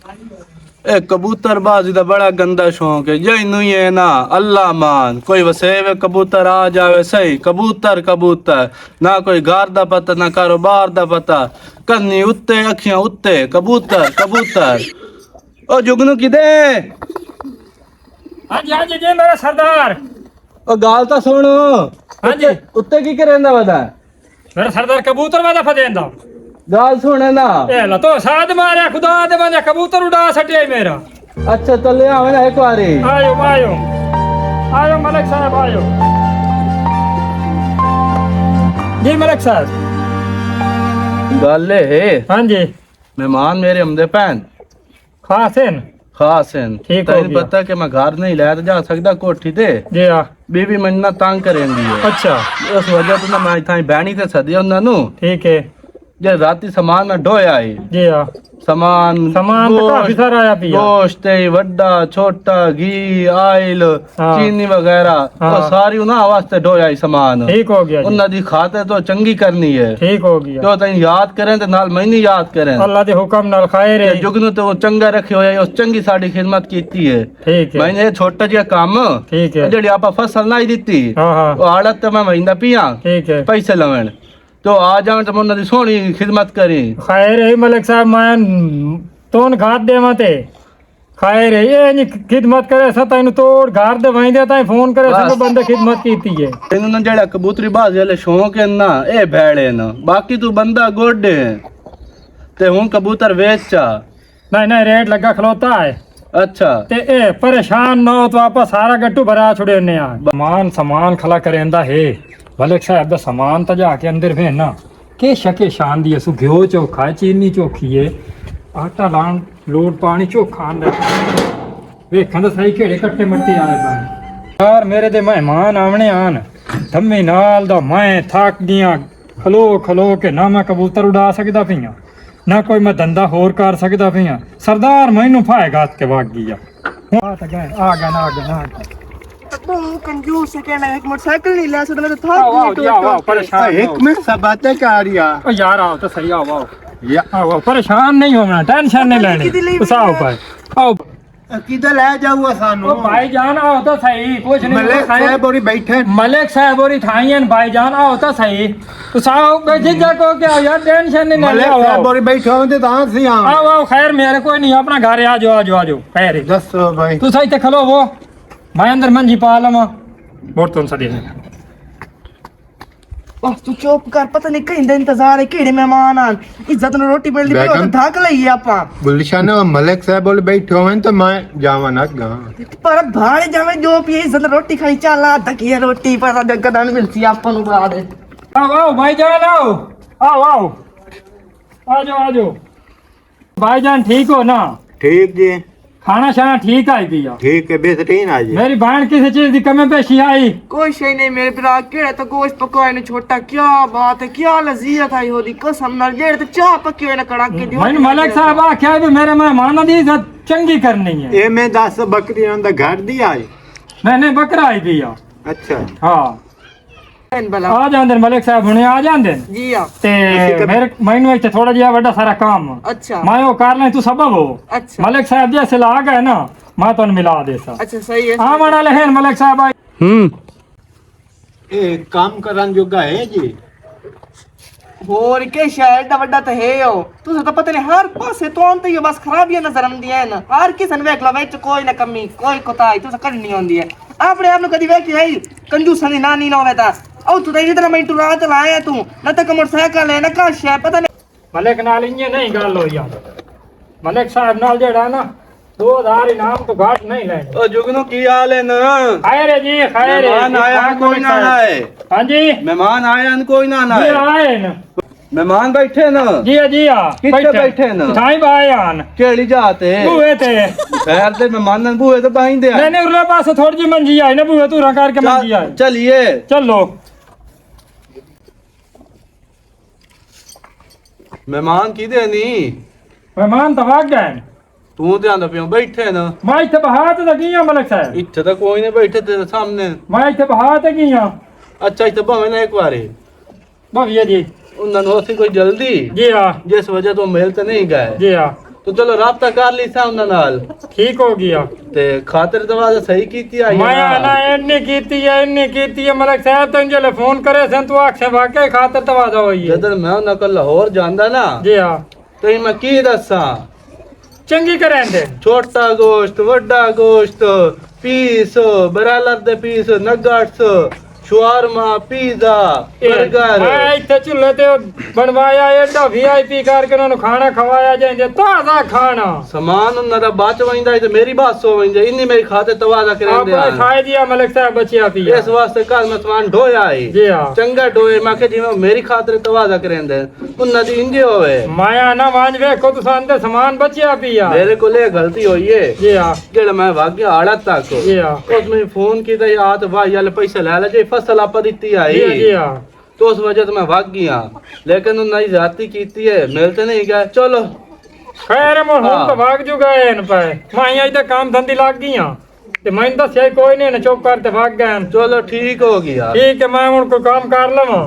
ए कबूतरबाजी का बड़ा गंदा शौक है यही नहीं है ना। अल्लाह मान कोई वसेवे कबूतर आ जावे सही कबूतर कबूतर ना कोई घर दा पता ना कारोबार दा पता कन्नी उत्ते अखियां उत्ते कबूतर कबूतर। ओ जुगनू किदे हाँ जी जी मेरा सरदार। ओ गाल तो सुन। हाँ जी उत्ते की करेंदा वदा मेरा सरदार कबूतर वाला फदेंदा गाल सुने ना। ए ला तो साथ मारे खुदा दे बंदे कबूतर उड़ा सटे मेरा। अच्छा चले आवे ना एक बारी। आयो आयो आयो मलिक साहब आयो। जी मलिक साहब। गल है हाँ जी मेहमान मेरे हमदे पैन खास हैं खास हैं। ठीक हो तैਨੂੰ गया। पता कि मैं घर नहीं लैर जा सकता कोठी ते जी हाँ बीवी मन्ना तंग करेंदी है। अच्छा उस वजह तो ना मैं इथाई बहनी ते सदी ਉਹਨਾਂ ਨੂੰ ठीक है जे राती सामान में ढोया है जी हाँ सामान तो काफी सारा आया पिया। गोश्त वड्डा छोटा घी आयल हाँ। चीनी वगैरह हाँ। वो सारी ना वास्ते ढोया है सामान। ठीक हो गया जी। ਉਹਨਾਂ ਦੀ ਖਾਤੇ तो चंगी करनी है ठीक हो गया जो तैਨੂੰ याद करें ते नाल मैनू याद करें अल्लाह दे हुक्म नाल खैर है। ते जुगनू तो चंगा रखे होया उस चंगी साडी खिदमत कीती है। ठीक है मैंने छोटा जिहा काम ठीक है ਜਿਹੜੀ ਆਪਾਂ ਫਸਲ ਨਹੀਂ ਦਿੱਤੀ हाँ हाँ ਉਹ ਆੜਤ ਤੇ ਮੈਂ ਮਹੀਨਾ ਪਿਆ ठीक है ਪੈਸੇ ਲਵਣ तो आ जावन तो ਉਹਨਾਂ ਦੀ ਸੋਹਣੀ ਖਿਦਮਤ ਕਰੀ। खैर है मलिक साहब मैं तोन घात दे मते खैर है ये नहीं खिदमत करे सा तैਨੂੰ तोड़ घर दे वहीं दे ताई फोन करे सब बंदे खिदमत कीती है। ਤੈਨੂੰ ਨਾ ਜਿਹੜਾ ਕਬੂਤਰੀ ਬਾਜ਼ ਵਾਲੇ ਸ਼ੌਂਕ ਹੈ ਨਾ ਇਹ ਭੈੜੇ ਨਾ ਬਾਕੀ ਤੂੰ ਬੰਦਾ ਗੋਡੇ ਹੈ ਤੇ ਹੁਣ ਕਬੂਤਰ ਵੇਚਾ। नहीं नहीं रेट लगा खलोता है अच्छा ते ए परेशान ना हो तो आप सारा गट्टू भरा छुड़े ने सामान सामान खला करेंदा है मलिक साहब दा सामान तो जाके अंदर वे ना के शके शान दी सु घ्यो चोखा है चीनी चोखी है आटा लान लोट पानी चोखा अंदर वेखन तो सही केड़े कट्टे मट्टे आए बन यार मेरे दे मेहमान आवने आन धम्मी नाल दा मैं थक गया खलो खलो के ना मैं कबूतर उड़ा सकदा पिया ना कोई मैं धंधा होर कर सकदा पिया। सरदार मैनू फाएगा के भाग गया आ गया ना तू कंजूस है कहना एक मोटरसाइकिल नहीं ले सकता मैं तो आओ थक आओ आओ परेशान एक मिनट सब बातें क्या आ रही है ओ यार आओ तो सही आओ आओ या आओ परेशान नहीं होना टेंशन नहीं लेनी उस आओ पर आओ किधर ले जाऊंगा सानू ओ भाईजान आओ तो सही कुछ नहीं मलिक साहब और बैठे मलिक साहब और थाईयन भाईजान आओ तो सही उस आओ बेझिझक को क्या यार टेंशन नहीं मलिक ले आओ साहब आओ और बैठे होंगे तो से आओ आओ आओ खैर मेरे कोई नहीं अपना घर आ जाओ खैर है। दसो भाई तू सही ते खलो वो मैं अंदर मंजी पा लवा बोर तुम सदी बस तू चुप कर पता नहीं कहीं दा इंतजार है केड़े मेहमान आन इज्जत न रोटी मिलदी पे बेगम। तो धक लई आपा गुलशन और मलिक साहब और बैठे होंगे तो मैं जावा ना गा पर भाड़े जावे जो पिए इज्जत न रोटी खाई चला धकिया रोटी पर जगदा नहीं मिलती आपन नु बाद आओ आओ भाईजान आओ आओ आओ आ जाओ भाईजान ठीक हो ना ठीक जी खाना शाना ठीक आई पिया ठीक है बेहतरीन आज मेरी बहन किसी चीज की कमी पेशी आई कोई शे नहीं मेरे भरा केड़े तो गोश्त पकाए ने छोटा क्या बात है क्या लजीयत आई होदी कसम नाल जेड़े तो चाह पकी होए ने कड़ाके दी मैंने मलिक साहब आख्या भी मेरे मेहमान दी इज्जत चंगी करनी है ये मैं 10 बकरी अंदर घर दी आई मैंने बकरा आई पिया अच्छा हाँ भला आ जांदे मलिक साहब हुणे आ जांदे जी हां ते मेरे मैनू इत्थे थोड़ा जिहा बड़ा सारा काम अच्छा मैं वो कर ले तू सबब हो अच्छा मलिक साहब जैसे ला गए ना मैं तो मिला दे सा अच्छा सही है हाँ मना ले मलिक साहब आई ये काम करन जोगा है जी और के शहर दा वड्डा तो है हो तुसे तो पता नहीं हर पासे तो आंते ही बस खराबियां नजर आंदी है ना हर किसन वेख लो विच कोई ना कमी कोई कोताही तुसे करनी होंदी है अपने आप नु कदी वेखी है कंजूसां दी नानी ना होवे ता ओ तू तो इतना मिनट रात लाया तू ना तो मोटरसाइकिल है ना काश है पता नहीं मलिक नाल इं नहीं गल हो यार मलिक साहब नाल जेड़ा ना 2000 इनाम तो घाट नहीं लेने ओ जुगनू की हाल है ना। खैर है जी खैर है मेहमान आया न कोई ना है हाँ जी मेहमान आया न कोई ना जी है आए न मेहमान बैठे ना जी हाँ किथे बैठे न थाई बाए आन केड़ी जाते बूहे ते खैर ते मेहमान बूहे तो बाइंदे नहीं नहीं उरले पासे थोड़ी जी मंजी आई ना बूहे तू रंकार के मंजी आई चलिए चलो मेहमान की देनी मेहमान तो भाग गए तू ध्यान पियो बैठे ना मैं इत्थे बहात लगी हां मलिक साहब इत्थे तो कोई नहीं बैठे तेरे सामने। मैं इत्थे बहात लगी हां अच्छा इत्थे भावे ना एक बारी भविया जी ਉਹਨਾਂ ਨੂੰ ਅਸੀਂ ਕੋਈ ਜਲਦੀ जी हाँ जिस वजह तो मिल तो नहीं गए जी हाँ तो चलो राब्ता कर ली सा उन्हां नाल ठीक हो गया ते खातिर दवा सही कीती आई मैं ना इन्नी कीती है मलिक साहब तुम जले फोन करे सन तू आखे वाकई खातिर तवाजा होई है जदन मैं उन्हां कोल लाहौर जांदा ना जी हां ते मैं की दसा चंगी करेंदे छोटा गोश्त वड्डा गोश्त पीस बरालर दे piece nuggets shawarma pizza burger मैं इत्थे चुल्हे ते बनवाया एडा वीआईपी करके उन्होंने खाना खवाया जाए ताजा खाना सामान उन्हां दा बाच वंदा ते मेरी बात सो वंदा इन्नी मेरी खाते तवाजा करेंदे आपने खाए दिया मलिक साहब बचिया पिया इस वास्ते कल मैं सामान ढोया है जी हां चंगा ढोए मैं के जिवें मेरी खातिर तवाजा करेंदे उन्हां दी इंजे होवे माया ना वांज वेखो तुसां अंदर सामान बचिया पिया मेरे को ले गलती हुई है जी हां जेड़ा मैं भाग्य आड़ा तक जी हां उसमें फोन किया या तो भाई यार पैसे ले ले जे फसल आप दी जी आई जी हां तो उस वजह से मैं भाग गया लेकिन उन्हें जाती की है मिलते नहीं गए चलो खैर मैं हाँ। हूं तो भाग जुगा इन पे मैं आई तो काम धंधी लग गई ते मैं दस कोई नहीं ना चुप कर ते भाग गए चलो ठीक हो गया ठीक है मैं उनको काम कर लवां